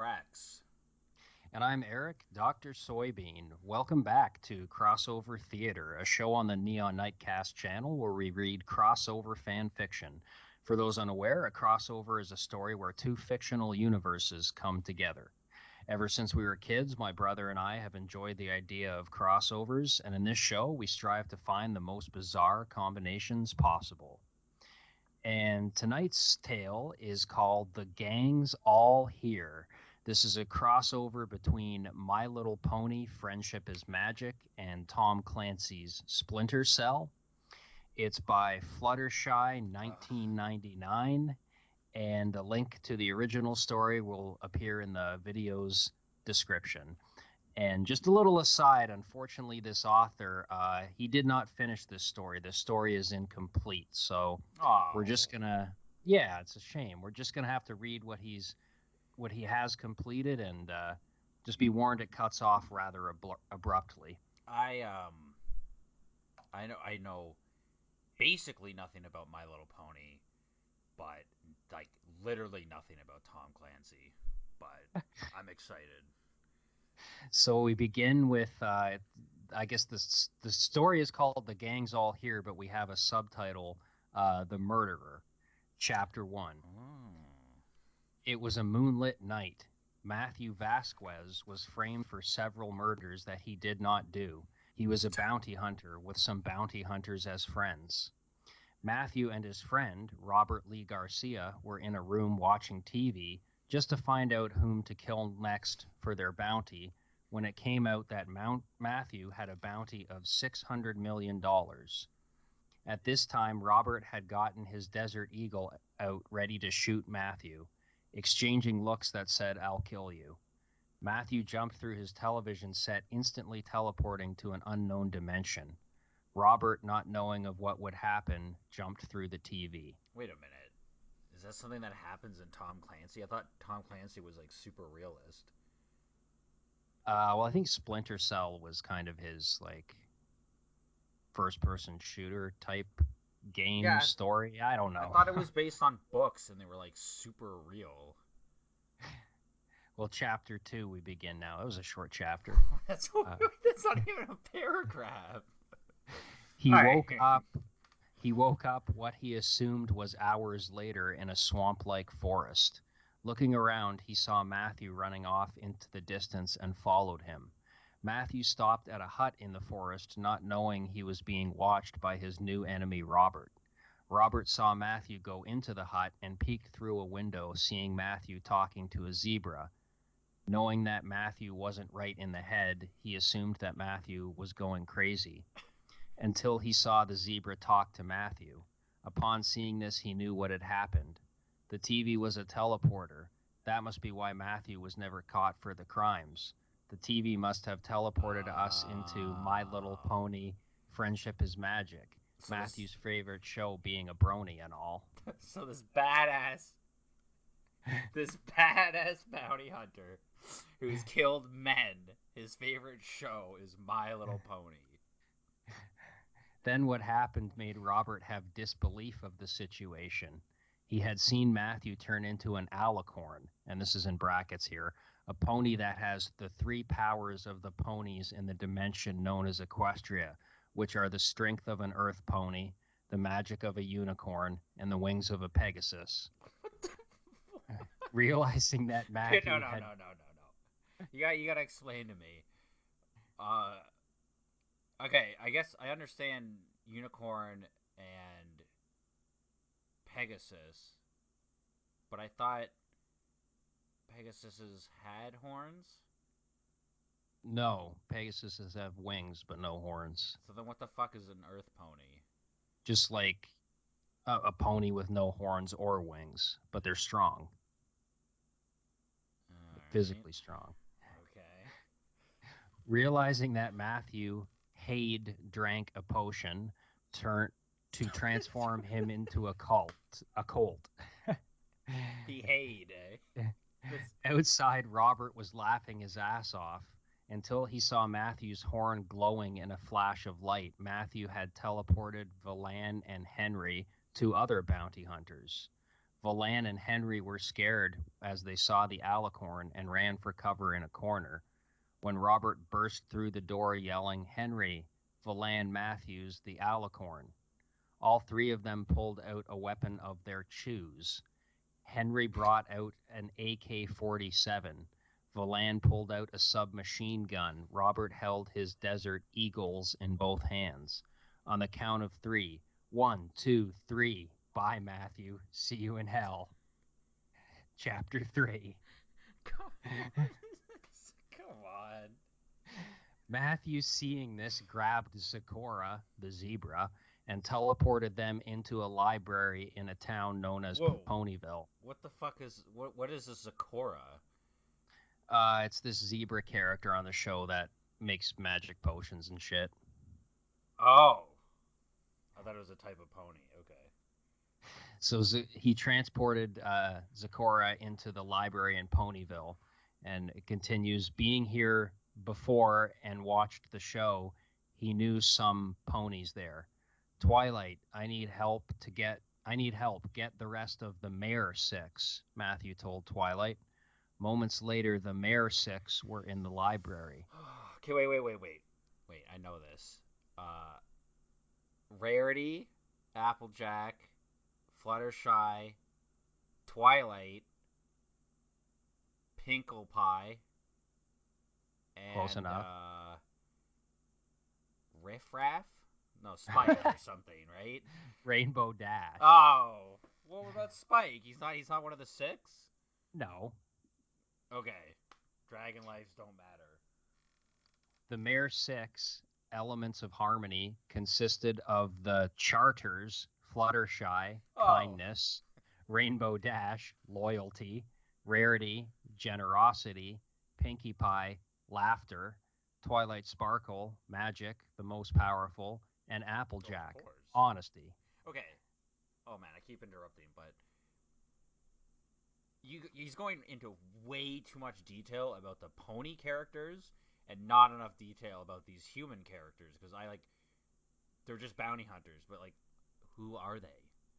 Tracks. And I'm Eric, Dr. Soybean. Welcome back to Crossover Theater, a show on the Neon Nightcast channel where we read crossover fan fiction. For those unaware, a crossover is a story where two fictional universes come together. Ever since we were kids, my brother and I have enjoyed the idea of crossovers, and in this show, we strive to find the most bizarre combinations possible. And tonight's tale is called The Gang's All Here. This is a crossover between My Little Pony, Friendship is Magic, and Tom Clancy's Splinter Cell. It's by Fluttershy Ugh. 1999, and a link to the original story will appear in the video's description. And just a little aside, unfortunately, this author he did not finish this story. The story is incomplete, so we're just Oh, gonna. Yeah, it's a shame. We're just gonna have to read what he has completed, and just be warned it cuts off rather abruptly. I I know basically nothing about My Little Pony, but like literally nothing about Tom Clancy. But I'm excited. So we begin with, I guess the story is called "The Gang's All Here," but we have a subtitle, "The Murderer," Chapter One. Mm. It was a moonlit night. Matthew Vasquez was framed for several murders that he did not do. He was a bounty hunter with some bounty hunters as friends. Matthew and his friend, Robert Lee Garcia, were in a room watching TV just to find out whom to kill next for their bounty when it came out that Matthew had a bounty of $600 million. dollars. At this time, Robert had gotten his Desert Eagle out ready to shoot Matthew, exchanging looks that said, "I'll kill you." Matthew jumped through his television set, instantly teleporting to an unknown dimension. Robert, not knowing of what would happen, jumped through the TV. Wait a minute. Is that something that happens in Tom Clancy? I thought Tom Clancy was like super realist. Well, I think Splinter Cell was kind of his like first person shooter type game Yeah, story. I don't I know. thought it was based on books and they were like super real. Well, chapter two, we begin now. It was a short chapter. that's Uh, that's not even a paragraph. he All woke right. up He woke up what he assumed was hours later in a swamp like forest. Looking around, he saw Matthew running off into the distance and followed him. Matthew stopped at a hut in the forest, not knowing he was being watched by his new enemy, Robert. Robert saw Matthew go into the hut and peeked through a window, seeing Matthew talking to a zebra. Knowing that Matthew wasn't right in the head, he assumed that Matthew was going crazy until he saw the zebra talk to Matthew. Upon seeing this, he knew what had happened. The TV was a teleporter. That must be why Matthew was never caught for the crimes. The TV must have teleported us into My Little Uh, Pony, Friendship is Magic, so this Matthew's favorite show being a brony and all. so this badass bounty hunter who's killed men. His favorite show is My Little Pony. Then what happened made Robert have disbelief of the situation. He had seen Matthew turn into an alicorn, and this is in brackets here, a pony that has the three powers of the ponies in the dimension known as Equestria, which are the strength of an earth pony, the magic of a unicorn, and the wings of a Pegasus. Realizing that No, Matthew no, had no, no, no, no. You gotta explain to me. Uh, okay, I guess I understand unicorn and Pegasus, but I thought Pegasuses had horns. no, Pegasuses have wings but no horns. So then, what the fuck is an Earth pony? Just like a pony with no horns or wings, but they're strong, All right. physically strong. Okay. Realizing that Matthew Haid drank a potion turn, to transform him into a colt. he hated. This. Outside, Robert was laughing his ass off until he saw Matthew's horn glowing in a flash of light. Matthew had teleported Valan and Henry, two other bounty hunters. Valan and Henry were scared as they saw the alicorn and ran for cover in a corner. When Robert burst through the door yelling, "Henry, Valan, Matthews, the alicorn." All three of them pulled out a weapon of their choose. Henry brought out an AK-47. Valan pulled out a submachine gun. Robert held his Desert Eagles in both hands. On the count of three, 1, 2, 3. Bye, Matthew. See you in hell. Chapter 3. Come on. Come on. Matthew, seeing this, grabbed Zecora, the zebra, and teleported them into a library in a town known as Whoa. Ponyville. What the fuck is what is a Zakora? It's this zebra character on the show that makes magic potions and shit. Oh. I thought it was a type of pony. Okay. So he transported Zecora into the library in Ponyville, and it continues. Being here before and watched the show, he knew some ponies there. Twilight, I need help to get. I need help. Get the rest of the Mare Six, Matthew told Twilight. Moments later, the Mare Six were in the library. Okay, wait. I know this. Uh, Rarity, Applejack, Fluttershy, Twilight, Pinkle Pie, Close and enough. Riff Raff? No, Spike or something, right? Rainbow Dash. Oh, what about Spike? He's not one of the six. No, Okay, Dragon Lives don't matter. the Mare Six elements of harmony consisted of the Charters, Fluttershy, Oh, kindness, Rainbow Dash, loyalty, Rarity, generosity, Pinkie Pie, laughter, Twilight Sparkle, magic, the most powerful, and of Applejack, course. honesty. Okay. Oh man, I keep interrupting, but he's going into way too much detail about the pony characters and not enough detail about these human characters because I like they're just bounty hunters, but like who are they?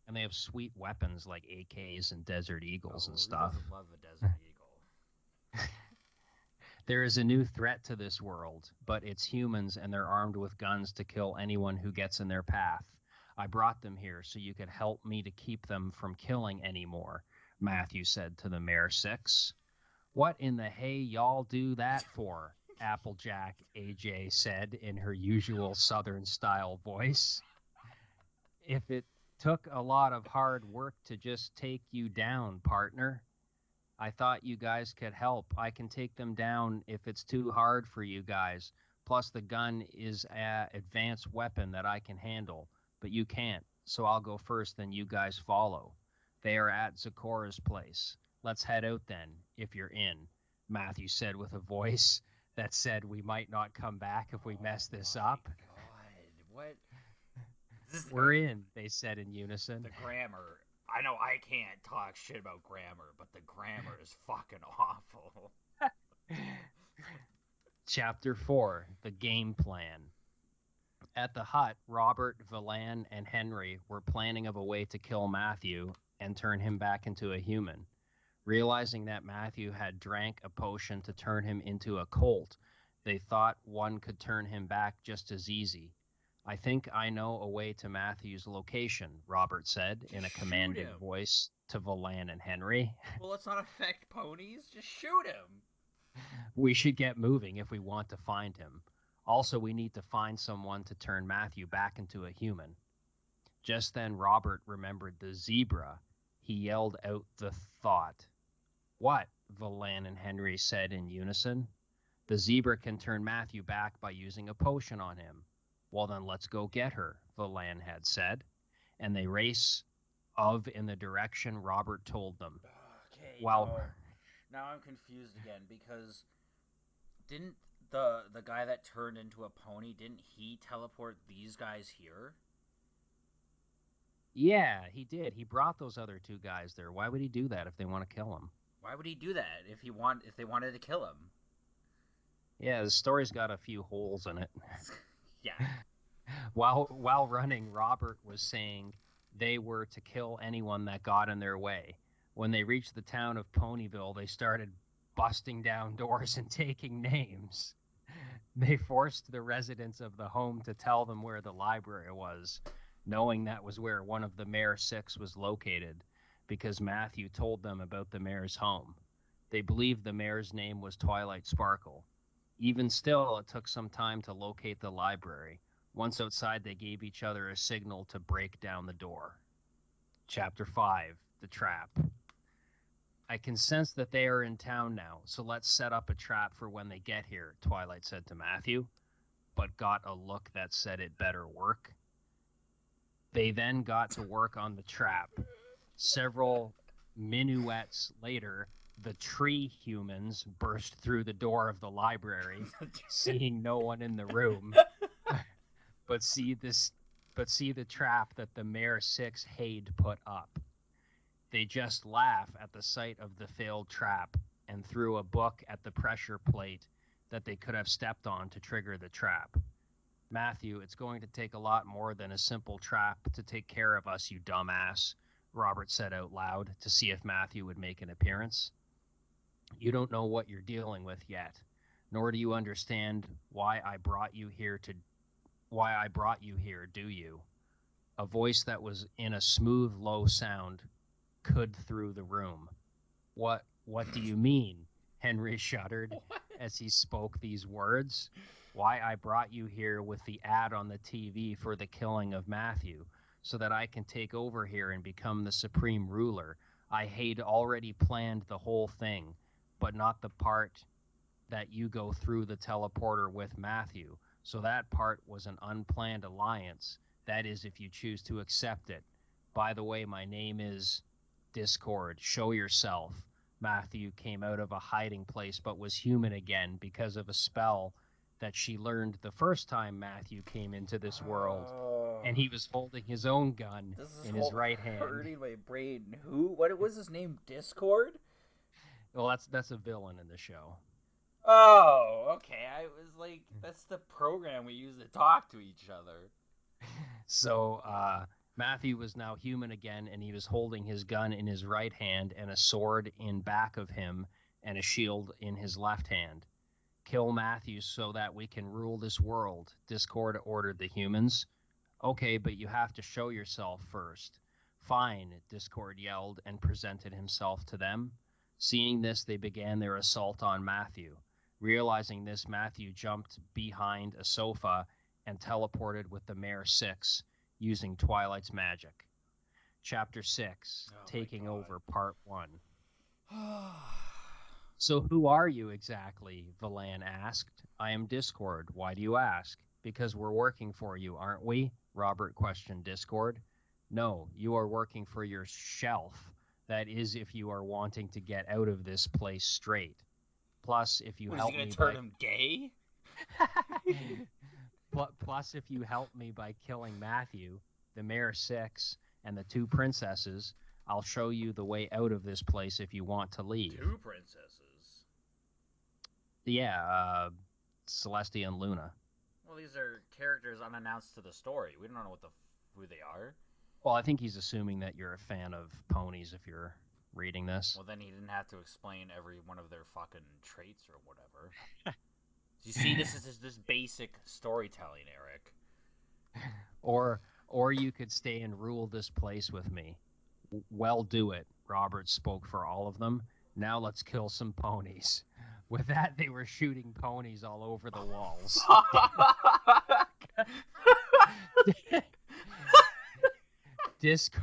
And they have sweet weapons like AKs and Desert Eagles and Oh, who stuff. doesn't love a desert eagle? There is a new threat to this world, but it's humans and they're armed with guns to kill anyone who gets in their path. I brought them here so you could help me to keep them from killing anymore, Matthew said to the Mare Six. What in the hay y'all do that for? Applejack AJ said in her usual Southern style voice. If it took a lot of hard work to just take you down, partner, I thought you guys could help. I can take them down if it's too hard for you guys. Plus, the gun is an advanced weapon that I can handle, but you can't. So I'll go first, then you guys follow. They are at Zecora's place. Let's head out then, if you're in, Matthew said with a voice that said we might not come back if we Oh mess this my up. god! What? This We're in, they said in unison. the grammar. I know I can't talk shit about grammar, but the grammar is fucking awful. Chapter 4 The Game Plan. At the hut, Robert, Valan, and Henry were planning of a way to kill Matthew and turn him back into a human. Realizing that Matthew had drank a potion to turn him into a colt, they thought one could turn him back just as easy. I think I know a way to Matthew's location, Robert said Just in a shoot commanding him. voice to Valan and Henry. Well, let's not affect ponies. Just shoot him. We should get moving if we want to find him. Also, we need to find someone to turn Matthew back into a human. Just then, Robert remembered the zebra. He yelled out the thought. What? Valan and Henry said in unison. The zebra can turn Matthew back by using a potion on him. Well, then let's go get her, Valan had said. And they race of in the direction Robert told them. Okay, While no. Now I'm confused again because didn't the guy that turned into a pony didn't he teleport these guys here? Yeah, he did. He brought those other two guys there. Why would he do that if they want to kill him? Why would he do that if they wanted to kill him? Yeah, the story's got a few holes in it. Yeah. While running, Robert was saying, They were to kill anyone that got in their way. When they reached the town of Ponyville, they started busting down doors and taking names. They forced the residents of the home to tell them where the library was, knowing that was where one of the mayor's six was located, because Matthew told them about the mayor's home. They believed the mayor's name was Twilight Sparkle. Even still, it took some time to locate the library. Once outside, they gave each other a signal to break down the door. Chapter 5: The Trap. I can sense that they are in town now, so let's set up a trap for when they get here, Twilight said to Matthew, but got a look that said it better work. They then got to work on the trap. Several minuets later, the tree humans burst through the door of the library, seeing no one in the room, but see this but see the trap that the Mayor Six had put up. They just laugh at the sight of the failed trap and threw a book at the pressure plate that they could have stepped on to trigger the trap. Matthew, it's going to take a lot more than a simple trap to take care of us, you dumbass, Robert said out loud to see if Matthew would make an appearance. You don't know what you're dealing with yet, nor do you understand why I brought you here, do you? A voice that was in a smooth, low sound could through the room. What do you mean? Henry shuddered What? as he spoke these words. Why I brought you here with the ad on the TV for the killing of Matthew, so that I can take over here and become the supreme ruler. I had already planned the whole thing, but not the part that you go through the teleporter with Matthew. So that part was an unplanned alliance. That is, if you choose to accept it. By the way, my name is Discord. Show yourself. Matthew came out of a hiding place but was human again because of a spell that she learned the first time Matthew came into this world. Oh, And he was holding his own gun this is in his whole right hand. hurting my brain. Who? What was his name? Discord? Well, that's a villain in the show. Oh, okay. I was like, that's the program we use to talk to each other. So Matthew was now human again, and he was holding his gun in his right hand and a sword in back of him and a shield in his left hand. Kill Matthew so that we can rule this world, Discord ordered the humans. Okay, but you have to show yourself first. Fine, Discord yelled and presented himself to them. Seeing this, they began their assault on Matthew. Realizing this, Matthew jumped behind a sofa and teleported with the Mare 6 using Twilight's magic. Chapter 6, Oh my Taking god. Over, Part 1. So who are you exactly? Valan asked. I am Discord. Why do you ask? Because we're working for you, aren't we? Robert questioned Discord. No, you are working for your shelf. That is, if you are wanting to get out of this place straight. Plus, if you What is he help gonna me turn by him gay? plus if you help me by killing Matthew, the Mayor Six, and the two princesses, I'll show you the way out of this place if you want to leave. Two princesses. Yeah, Celestia and Luna. Well, these are characters unannounced to the story. We don't know who they are. Well, I think he's assuming that you're a fan of ponies if you're reading this. Well, then he didn't have to explain every one of their fucking traits or whatever. You see, this is this basic storytelling, Eric. Or you could stay and rule this place with me. Well, do it. Robert spoke for all of them. Now let's kill some ponies. With that, they were shooting ponies all over the walls. Disc-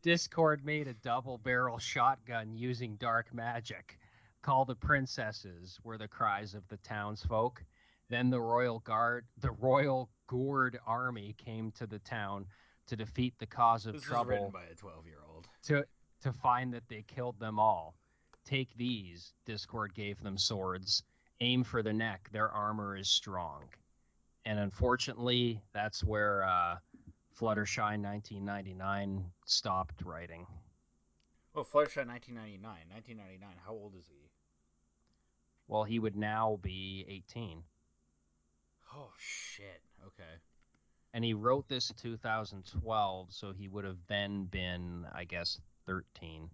Discord made a double barrel shotgun using dark magic. Call the princesses, were the cries of the townsfolk. Then the Royal Gourd army came to the town to defeat the cause of This was written trouble, by a 12-year-old. to to find that they killed them all. Take these, Discord gave them swords. Aim for the neck, their armor is strong. And unfortunately, that's where Fluttershy 1999 stopped writing. Oh, Fluttershy 1999. 1999. How old is he? Well, he would now be 18. Oh shit. Okay. And he wrote this in 2012, so he would have then been, I guess, 13.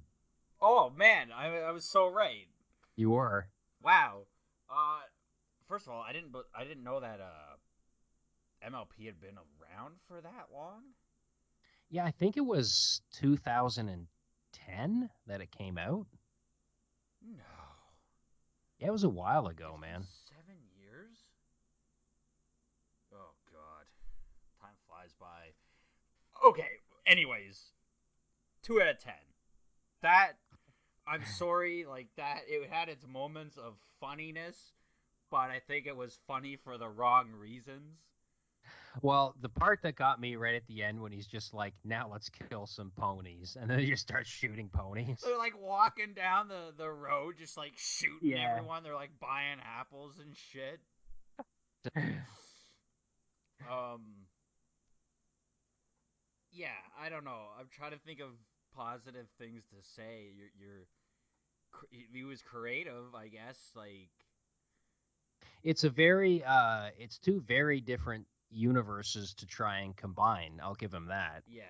Oh man, I was so right. You were. Wow. Uh, first of all, I didn't know that MLP had been around for that long. Yeah, I think it was 2010 that it came out. No, Yeah, it was a while ago, it's been man. 7 years. Oh God, time flies by. Okay. Anyways, 2 out of 10. That I'm sorry, like that. It had its moments of funniness, but I think it was funny for the wrong reasons. Well, the part that got me right at the end when he's just like, "Now let's kill some ponies," and then he just starts shooting ponies. They're like walking down the road, just like shooting Yeah. everyone. They're like buying apples and shit. Um, yeah, I don't know. I'm trying to think of positive things to say. He was creative, I guess. Like, It's two very different universes to try and combine. I'll give him that. yeah,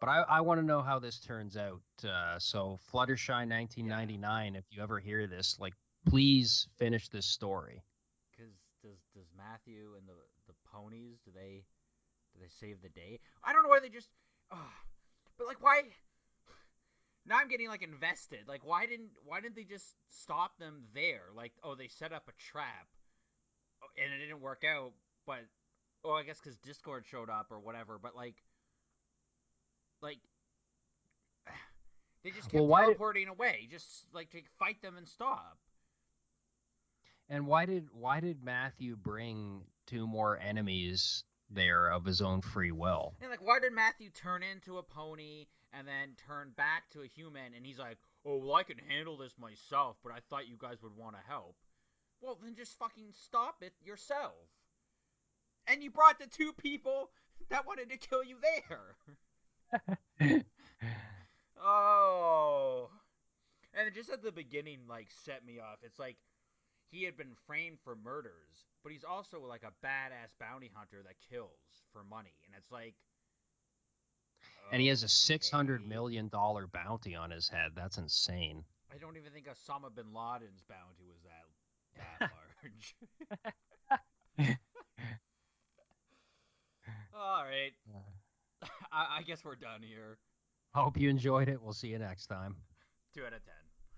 But I want to know how this turns out. So Fluttershy yeah. 1999, if you ever hear this, like, please finish this story. Because does Matthew and the ponies do they save the day? I don't know why they just. But like, why? Now I'm getting like invested. Like, why didn't they just stop them there? Like, oh, they set up a trap and it didn't work out. But oh, I guess because Discord showed up or whatever. But like they just Well, kept teleporting away, just like to fight them and stop. why did Matthew bring two more enemies there of his own free will? And like, why did Matthew turn into a pony and then turn back to a human? And he's like, "Oh, well, I can handle this myself, but I thought you guys would want to help." Well, then just fucking stop it yourself. And you brought the two people that wanted to kill you there. Oh. And it just at the beginning, like, set me off. It's like he had been framed for murders, but he's also like a badass bounty hunter that kills for money. And it's like, And he has a okay. $600 million bounty on his head. That's insane. I don't even think Osama bin Laden's bounty was that large. All right, I guess we're done here. Hope you enjoyed it. We'll see you next time. 2 out of 10.